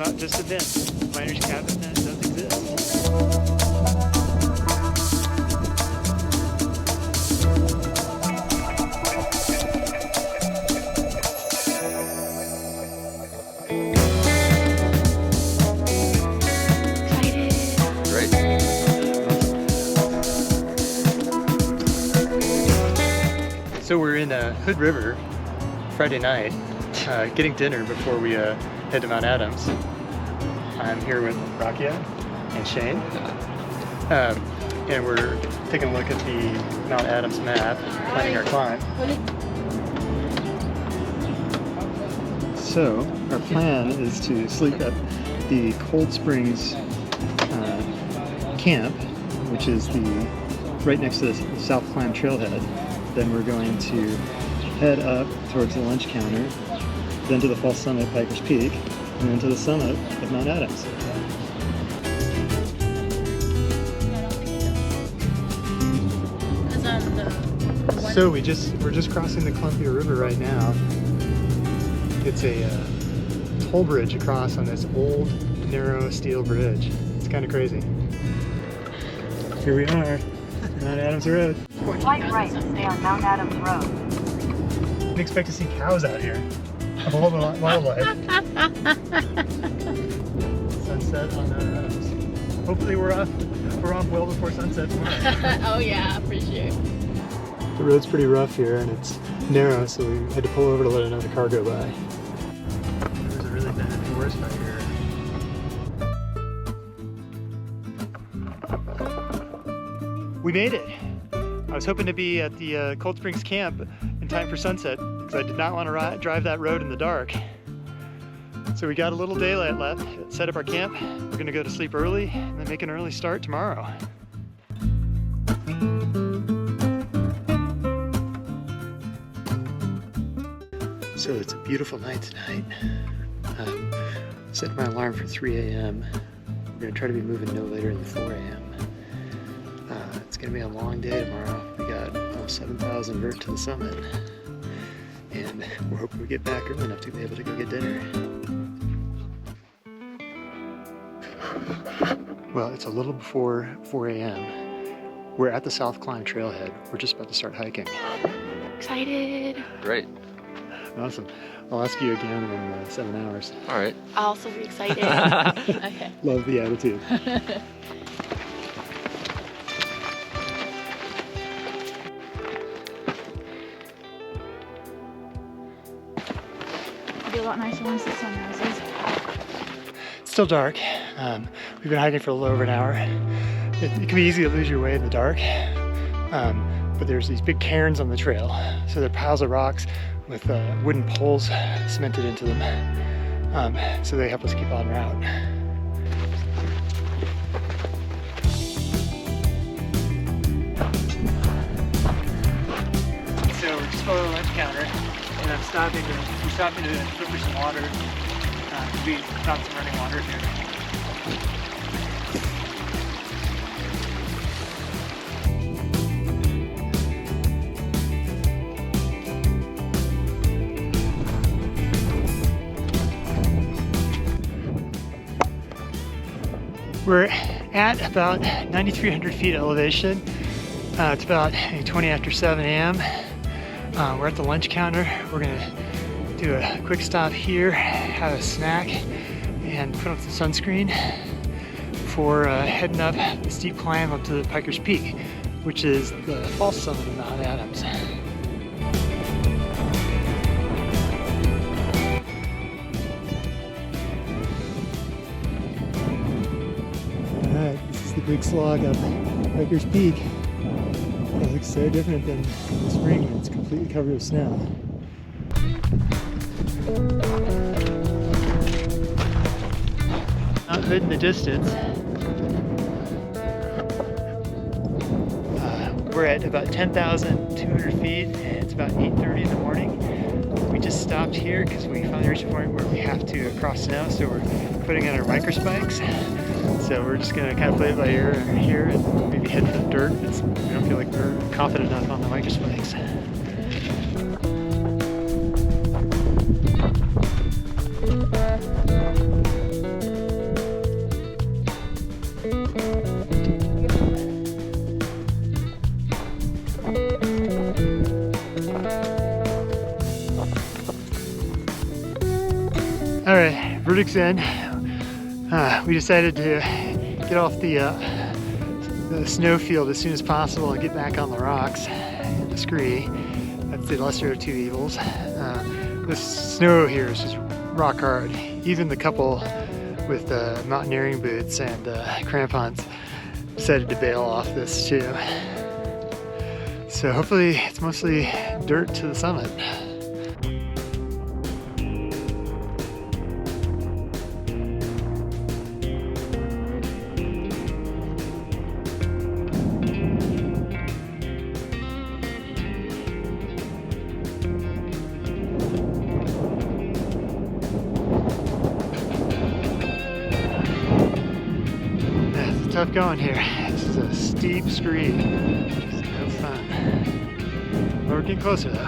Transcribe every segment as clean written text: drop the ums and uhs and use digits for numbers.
not just a vent. Miner's cabin that does exist. So we're in Hood River Friday night, getting dinner before we head to Mount Adams. I'm here with Rakia and Shane, and we're taking a look at the Mount Adams map, planning our climb. So our plan is to sleep at the Cold Springs camp, which is right next to the South Climb trailhead. Then we're going to head up towards the lunch counter, then to the false summit, Piker's Peak, and then to the summit of Mount Adams. So we're just crossing the Columbia River right now. It's a toll bridge across on this old, narrow steel bridge. It's kind of crazy. Here we are, Mount Adams Road. Slight right, stay on Mount Adams Road. Didn't expect to see cows out here. A whole lot of wildlife. Sunset on Mount Adams. Hopefully we're off well before sunset tomorrow. Oh yeah, for sure. The road's pretty rough here and it's narrow, so we had to pull over to let another car go by. There's a really bad forest right here. We made it! I was hoping to be at the Cold Springs camp in time for sunset because I did not want to drive that road in the dark. So we got a little daylight left, set up our camp. We're going to go to sleep early and then make an early start tomorrow. So it's a beautiful night tonight. Set my alarm for 3 a.m. We're going to try to be moving no later than 4 a.m. It's going to be a long day tomorrow. We got almost 7,000 vert to the summit. And we're hoping we get back early enough to be able to go get dinner. Well, it's a little before 4 a.m. We're at the South Climb trailhead. We're just about to start hiking. Excited. Great. Awesome. I'll ask you again in 7 hours. All right. I'll also be excited. Okay. Love the attitude. It'll be a lot nicer once the sun rises. It's still dark. We've been hiking for a little over an hour. It can be easy to lose your way in the dark, but there's these big cairns on the trail. So they're piles of rocks with wooden poles cemented into them. So they help us keep on route. So we're just below the lunch counter, and I'm stopping to flip for some water. We found some running water here. We're at about 9,300 feet elevation. It's about 20 after 7 a.m. We're at the lunch counter. We're gonna do a quick stop here, have a snack, and put on some sunscreen before heading up the steep climb up to the Piker's Peak, which is the false summit of Mount Adams. Alright, this is the big slog up Piker's Peak. It looks so different than the spring when it's completely covered with snow. Mount Hood in the distance. We're at about 10,200 feet. It's about 8:30 in the morning. We just stopped here because we finally reached a point where we have to cross snow, so we're putting on our micro spikes. So we're just gonna kind of play it by ear here and maybe head for the dirt. We don't feel like we're confident enough on the micro spikes. verdict's in. We decided to get off the snow field as soon as possible and get back on the rocks and the scree. That's the lesser of two evils. This snow here is just rock hard. Even the couple with mountaineering boots and crampons decided to bail off this too. So hopefully it's mostly dirt to the summit. Tough going here. This is a steep scree. It's no fun. But we're getting closer though.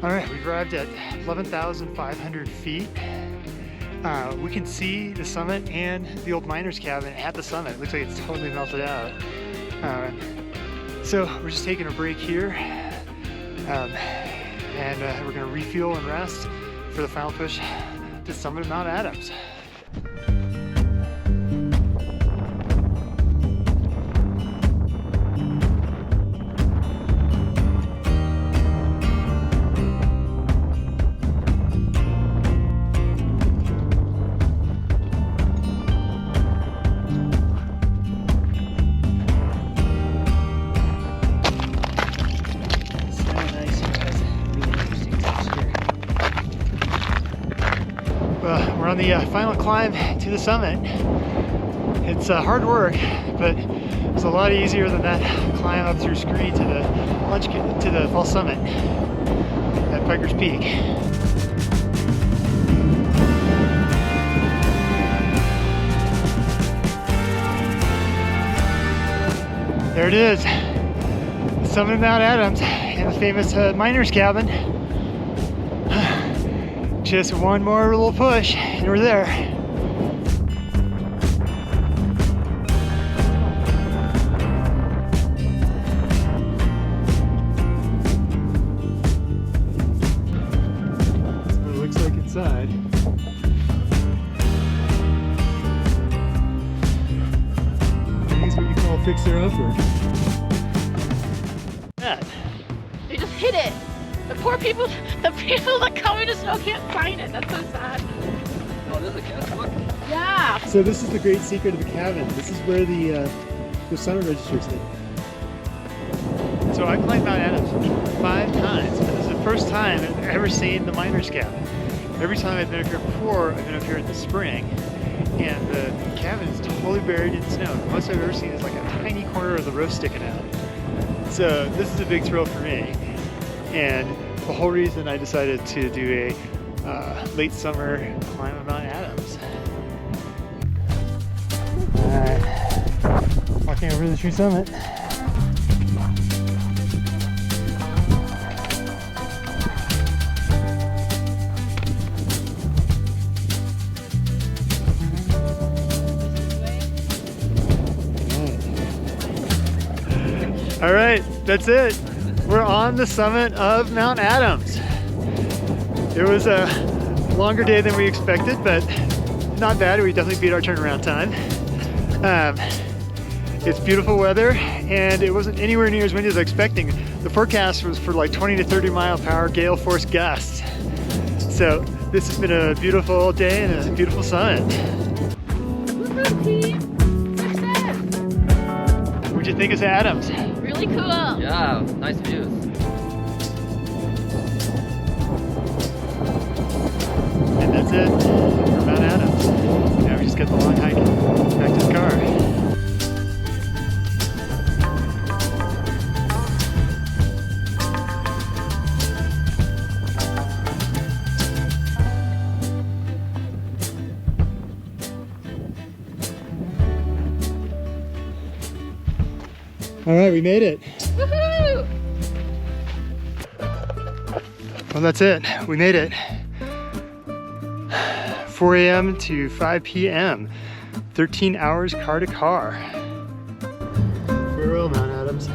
All right, we've arrived at 11,500 feet. We can see the summit and the old miner's cabin at the summit. It looks like it's totally melted out. So we're just taking a break here, and we're gonna refuel and rest for the final push to the summit of Mount Adams. We're on the final climb to the summit. It's hard work, but it's a lot easier than that climb up through scree to the false summit at Piker's Peak. There it is, the summit of Mount Adams and the famous miner's cabin. Just one more little push and we're there. That's what it looks like inside. I think it's what you call fixer-upper. Yeah. They just hit it. The poor people, the people that come into snow can't find it. That's so sad. Oh, this is a gas book? Yeah. So this is the great secret of the cabin. This is where the summit registers sit. So I climbed Mount Adams 5 times, but this is the first time I've ever seen the miner's cabin. Every time I've been up here before, I've been up here in the spring, and the cabin is totally buried in snow. The most I've ever seen is like a tiny corner of the roof sticking out. So this is a big thrill for me. And the whole reason I decided to do a late summer climb of Mount Adams. Alright, walking over to the tree summit. Alright, that's it. We're on the summit of Mount Adams. It was a longer day than we expected, but not bad. We definitely beat our turnaround time. It's beautiful weather, and it wasn't anywhere near as windy as I was expecting. The forecast was for like 20 to 30 mile per hour gale force gusts. So this has been a beautiful day and a beautiful summit. What'd you think of Adams? Really cool. Yeah, nice views. And that's it for Mount Adams. Now we just got the long hike back to the car. All right, we made it. Woohoo! Well, that's it. We made it. 4 a.m. to 5 p.m. 13 hours car to car. For real, Mount Adams.